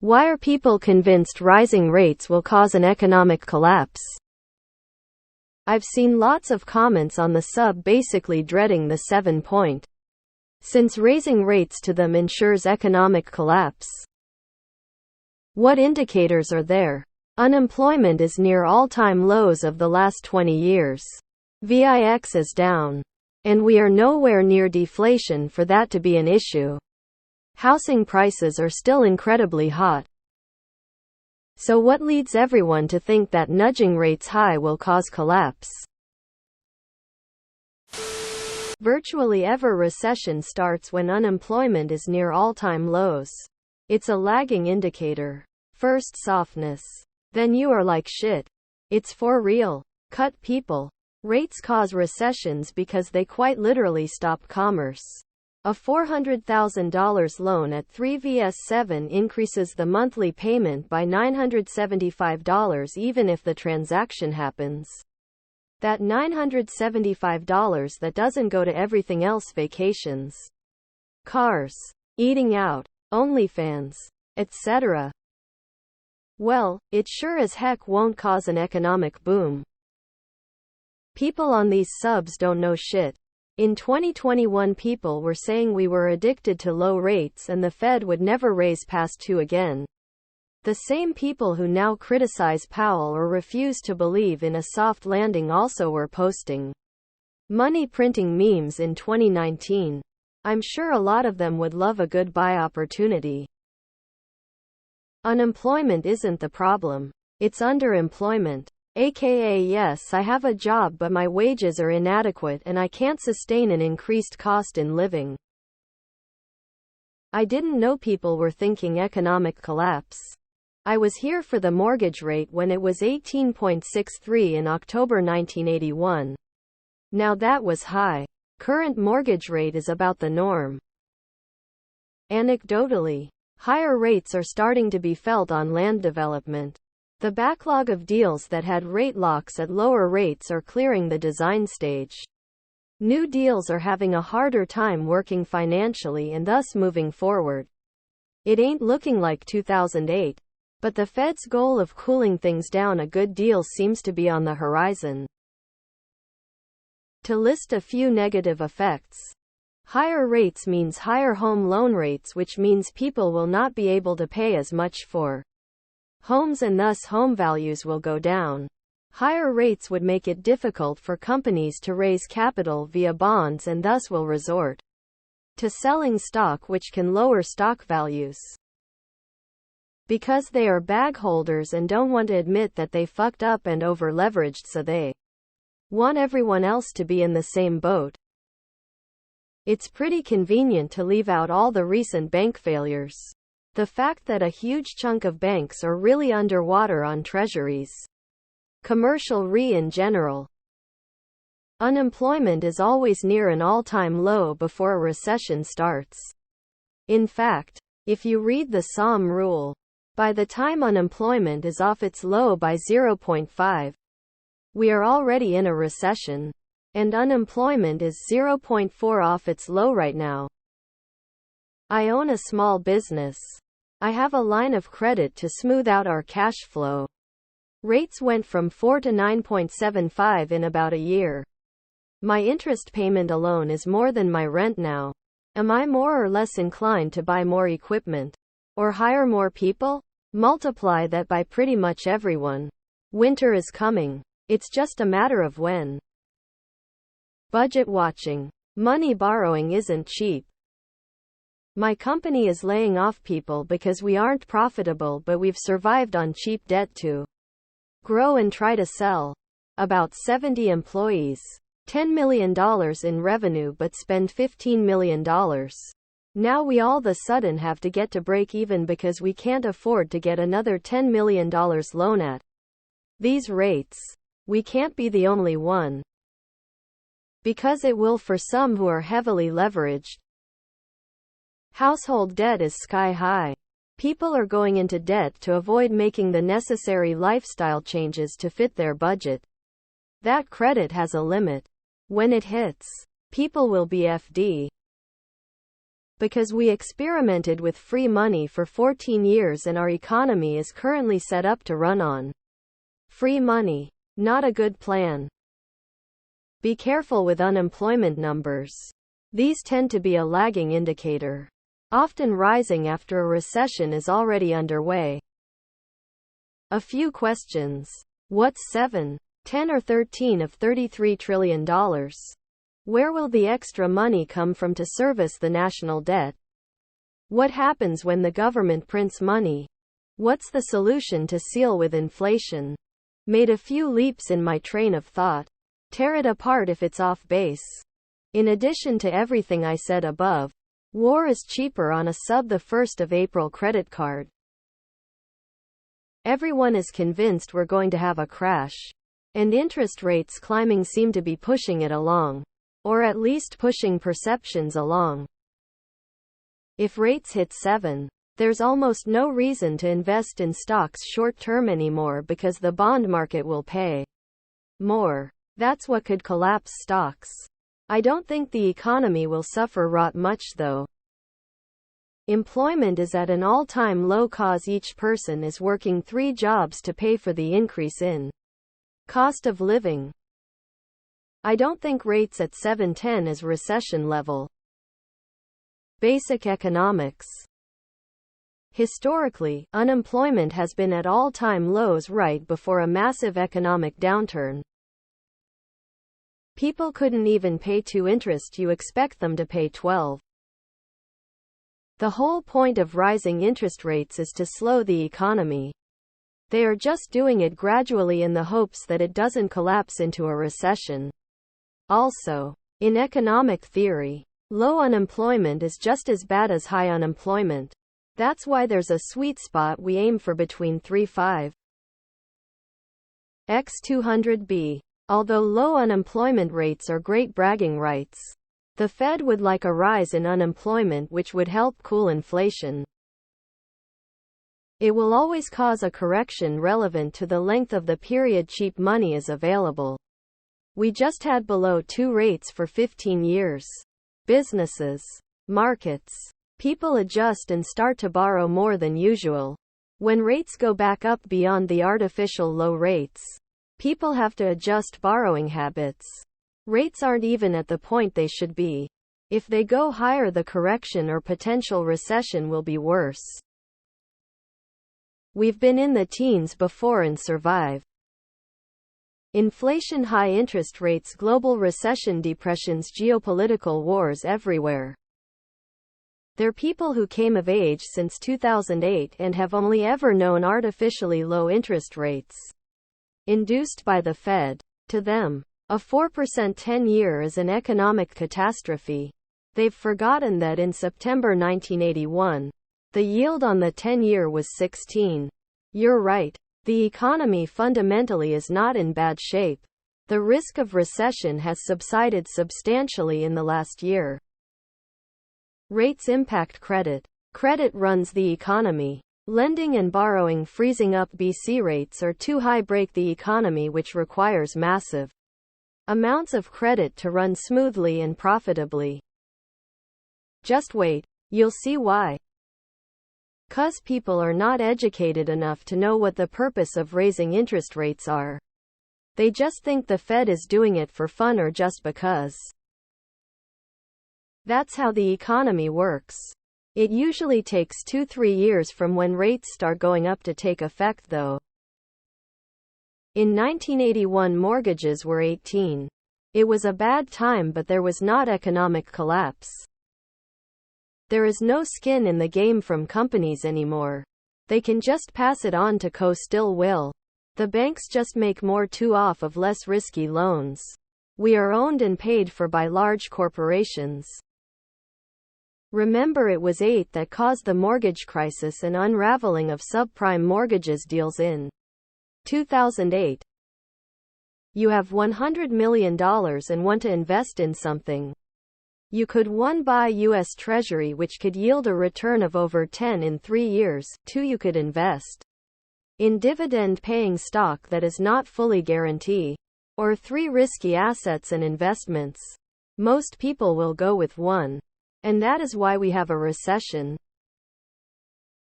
Why are people convinced rising rates will cause an economic collapse? I've seen lots of comments on the sub basically dreading the 7 point, since raising rates to them ensures economic collapse. What indicators are there? Unemployment is near all-time lows of the last 20 years. VIX is down. And we are nowhere near deflation for that to be an issue. Housing prices are still incredibly hot. So what leads everyone to think that nudging rates high will cause collapse? Virtually every recession starts when unemployment is near all-time lows. It's a lagging indicator. First softness. Then you are like shit. It's for real. Cut people. Rates cause recessions because they quite literally stop commerce. A $400,000 loan at 3 vs 7 increases the monthly payment by $975 even if the transaction happens. That $975 that doesn't go to everything else: vacations, cars, eating out, OnlyFans, etc. Well, it sure as heck won't cause an economic boom. People on these subs don't know shit. In 2021 people were saying we were addicted to low rates and the Fed would never raise past 2 again. The same people who now criticize Powell or refuse to believe in a soft landing also were posting money printing memes in 2019. I'm sure a lot of them would love a good buy opportunity. Unemployment isn't the problem. It's underemployment. AKA, yes, I have a job but my wages are inadequate and I can't sustain an increased cost in living. I didn't know people were thinking economic collapse. I was here for the mortgage rate when it was 18.63 in October 1981. Now that was high. Current mortgage rate is about the norm. Anecdotally, higher rates are starting to be felt on land development. The backlog of deals that had rate locks at lower rates are clearing the design stage. New deals are having a harder time working financially and thus moving forward. It ain't looking like 2008, but the Fed's goal of cooling things down a good deal seems to be on the horizon. To list a few negative effects. Higher rates means higher home loan rates, which means people will not be able to pay as much for homes and thus home values will go down. Higher rates would make it difficult for companies to raise capital via bonds and thus will resort to selling stock, which can lower stock values. Because they are bag holders and don't want to admit that they fucked up and over-leveraged, so they want everyone else to be in the same boat. It's pretty convenient to leave out all the recent bank failures. The fact that a huge chunk of banks are really underwater on treasuries. Commercial RE in general. Unemployment is always near an all-time low before a recession starts. In fact, if you read the SOM rule, by the time unemployment is off its low by 0.5, we are already in a recession. And unemployment is 0.4 off its low right now. I own a small business. I have a line of credit to smooth out our cash flow. Rates went from 4 to 9.75 in about a year. My interest payment alone is more than my rent now. Am I more or less inclined to buy more equipment? Or hire more people? Multiply that by pretty much everyone. Winter is coming. It's just a matter of when. Budget watching. Money borrowing isn't cheap. My company is laying off people because we aren't profitable, but we've survived on cheap debt to grow and try to sell. About 70 employees. $10 million in revenue but spend $15 million. Now we all of a sudden have to get to break even because we can't afford to get another $10 million loan at these rates. We can't be the only one. Because it will for some who are heavily leveraged. Household debt is sky high. People are going into debt to avoid making the necessary lifestyle changes to fit their budget. That credit has a limit. When it hits, people will be FD. Because we experimented with free money for 14 years and our economy is currently set up to run on free money. Not a good plan. Be careful with unemployment numbers. These tend to be a lagging indicator, often rising after a recession is already underway. A few questions. What's 7, 10 or 13 of $33 trillion? Where will the extra money come from to service the national debt? What happens when the government prints money? What's the solution to deal with inflation? Made a few leaps in my train of thought. Tear it apart if it's off base. In addition to everything I said above, war is cheaper on a sub the 1st of April credit card. Everyone is convinced we're going to have a crash. And interest rates climbing seem to be pushing it along. Or at least pushing perceptions along. If rates hit 7, there's almost no reason to invest in stocks short term anymore because the bond market will pay more. That's what could collapse stocks. I don't think the economy will suffer rot much though. Employment is at an all-time low cause each person is working 3 jobs to pay for the increase in cost of living. I don't think rates at 7-10 is recession level. Basic economics. Historically, unemployment has been at all-time lows right before a massive economic downturn. People couldn't even pay 2 interest, you expect them to pay 12. The whole point of rising interest rates is to slow the economy. They are just doing it gradually in the hopes that it doesn't collapse into a recession. Also, in economic theory, low unemployment is just as bad as high unemployment. That's why there's a sweet spot we aim for between 3.5 x 200b. Although low unemployment rates are great bragging rights, the Fed would like a rise in unemployment which would help cool inflation. It will always cause a correction relevant to the length of the period cheap money is available. We just had below 2 rates for 15 years. Businesses, markets, people adjust and start to borrow more than usual. When rates go back up beyond the artificial low rates, people have to adjust borrowing habits. Rates aren't even at the point they should be. If they go higher, the correction or potential recession will be worse. We've been in the teens before and survive. Inflation, high interest rates, global recession, depressions, geopolitical wars everywhere. They're people who came of age since 2008 and have only ever known artificially low interest rates, induced by the Fed. To them, a 4% 10-year is an economic catastrophe. They've forgotten that in September 1981, the yield on the 10-year was 16. You're right. The economy fundamentally is not in bad shape. The risk of recession has subsided substantially in the last year. Rates impact credit. Credit runs the economy. Lending and borrowing freezing up. BC rates are too high, break the economy, which requires massive amounts of credit to run smoothly and profitably. Just wait. You'll see why. 'Cause people are not educated enough to know what the purpose of raising interest rates are. They just think the Fed is doing it for fun or just because. That's how the economy works. It usually takes 2-3 years from when rates start going up to take effect though. In 1981 mortgages were 18. It was a bad time, but there was not economic collapse. There is no skin in the game from companies anymore. They can just pass it on to still will. The banks just make more too off of less risky loans. We are owned and paid for by large corporations. Remember, it was 8 that caused the mortgage crisis and unraveling of subprime mortgages deals in 2008. You have $100 million and want to invest in something. You could 1. Buy U.S. Treasury, which could yield a return of over 10 in 3 years. 2. You could invest in dividend-paying stock that is not fully guaranteed. Or 3. Risky assets and investments. Most people will go with 1. And that is why we have a recession.